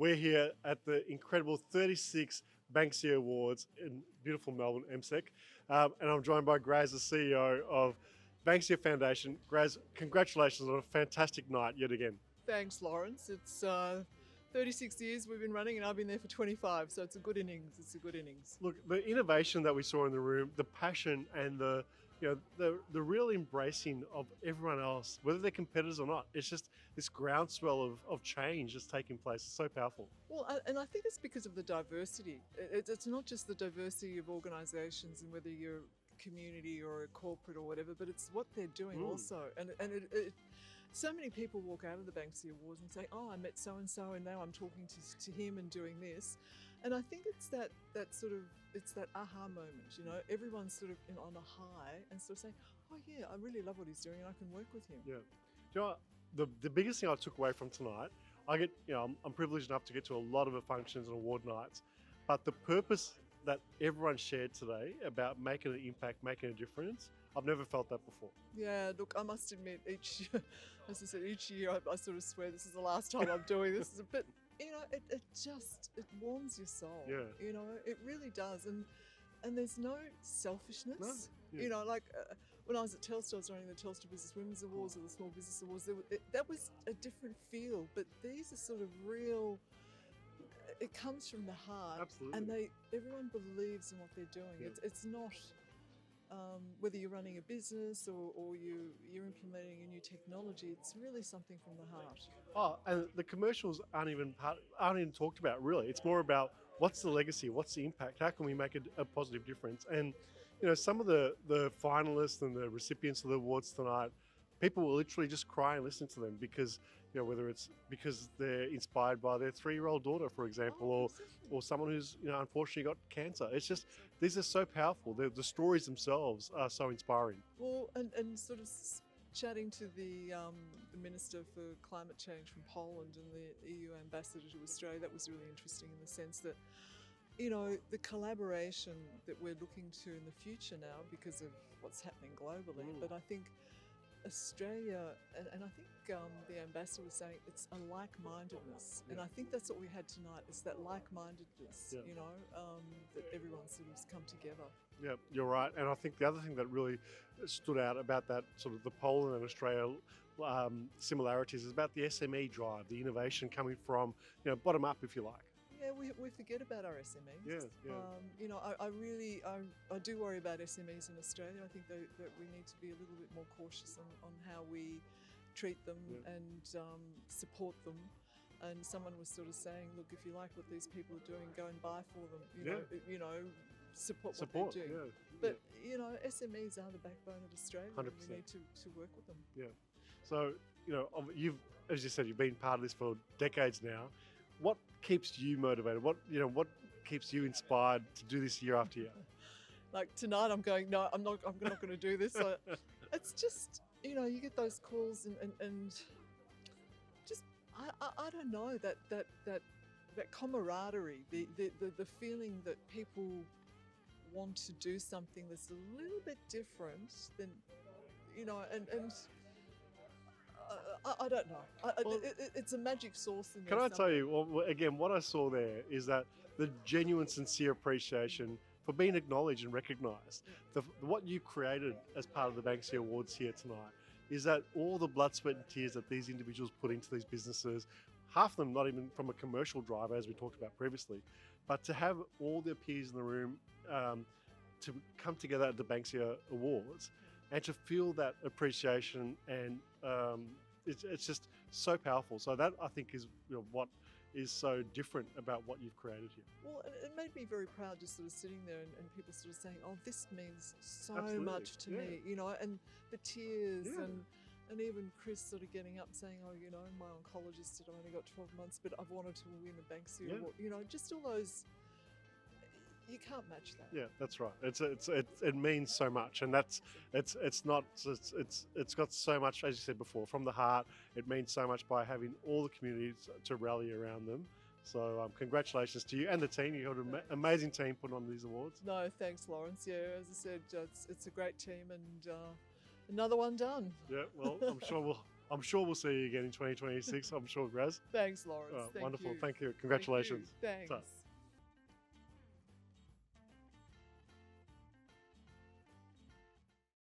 We're here at the incredible 36 Banksia Awards in beautiful Melbourne, MSEC. And I'm joined by Graz, the CEO of Banksia Foundation. Graz, congratulations on a fantastic night yet again. Thanks, Lawrence. It's 36 years we've been running, and I've been there for 25, so it's a good innings. It's a good innings. Look, the innovation that we saw in the room, the passion and the real embracing of everyone else, whether they're competitors or not, it's just this groundswell of change that's taking place. It's so powerful. Well, and I think it's because of the diversity. It's not just the diversity of organisations and whether you're a community or a corporate or whatever, but it's what they're doing also. And so many people walk out of the Banksia Awards and say, "Oh, I met so and so, and now I'm talking to him and doing this." And I think it's that aha moment. You know, everyone's sort of on a high and sort of saying, "Oh yeah, I really love what he's doing, and I can work with him." Yeah. Do you know what? The biggest thing I took away from tonight, I'm privileged enough to get to a lot of the functions and award nights, but the purpose that everyone shared today about making an impact, making a difference, I've never felt that before. Yeah, look, I must admit, as I said, each year I sort of swear this is the last time I'm doing this. But you know, it warms your soul. Yeah. You know, it really does, and there's no selfishness. No. Yeah. You know, like when I was at Telstra, I was running the Telstra Business Women's Awards or the Small Business Awards. That was a different feel, but these are sort of real. It comes from the heart. Absolutely. And everyone believes in what they're doing. Yeah. It's not whether you're running a business or you're implementing a new technology. It's really something from the heart. Oh, and the commercials aren't even talked about really. It's more about what's the legacy, what's the impact, how can we make a positive difference. And you know, some of the finalists and the recipients of the awards tonight, people will literally just cry and listen to them because, you know, whether it's because they're inspired by their 3-year-old daughter, for example, or someone who's, you know, unfortunately got cancer. It's just, these are so powerful. The stories themselves are so inspiring. Well, and sort of chatting to the Minister for Climate Change from Poland and the EU Ambassador to Australia, that was really interesting in the sense that, you know, the collaboration that we're looking to in the future now because of what's happening globally. But I think Australia, and I think the ambassador was saying it's a like-mindedness, and I think that's what we had tonight. It's that like-mindedness, you know, that everyone sort of come together. Yeah, you're right. And I think the other thing that really stood out about that sort of the Poland and Australia similarities is about the SME drive, the innovation coming from, you know, bottom up, if you like. Yeah, we forget about our SMEs. Yeah. You know, I do worry about SMEs in Australia. I think that we need to be a little bit more cautious on how we treat them and support them. And someone was sort of saying, look, if you like what these people are doing, go and buy for them. You know, support what they do. Yeah. But you know, SMEs are the backbone of Australia. 100%. And we need to work with them. Yeah. So, you know, as you said, you've been part of this for decades now. What keeps you motivated? What keeps you inspired to do this year after year? Like tonight, I'm going. No, I'm not going to do this. So it's just, you know, you get those calls and just I don't know, that camaraderie, the feeling that people want to do something that's a little bit different than, you know, and I don't know. It's a magic sauce in there. Can I tell you, well, again, what I saw there is that the genuine, sincere appreciation for being acknowledged and recognised. What you created as part of the Banksia Awards here tonight is that all the blood, sweat and tears that these individuals put into these businesses, half of them not even from a commercial drive, as we talked about previously, but to have all their peers in the room to come together at the Banksia Awards and to feel that appreciation and it's just so powerful. So that, I think, is, you know, what is so different about what you've created here. Well, it made me very proud just sort of sitting there and people sort of saying, oh, this means so Absolutely. much to me, you know, and the tears and even Chris sort of getting up saying, oh, you know, my oncologist said I've only got 12 months, but I've wanted to win a Banksia Award. You know, just all those, you can't match that. Yeah, that's right. It means so much, and it's got so much, as you said before, from the heart. It means so much by having all the communities to rally around them. So congratulations to you and the team. You got an amazing team putting on these awards. No, thanks, Lawrence. Yeah, as I said, it's a great team and another one done. Yeah, well, I'm sure I'm sure we'll see you again in 2026. I'm sure, Graz. Thanks, Lawrence. Thank Wonderful. you. Thank you. Thank you. Congratulations. Thanks.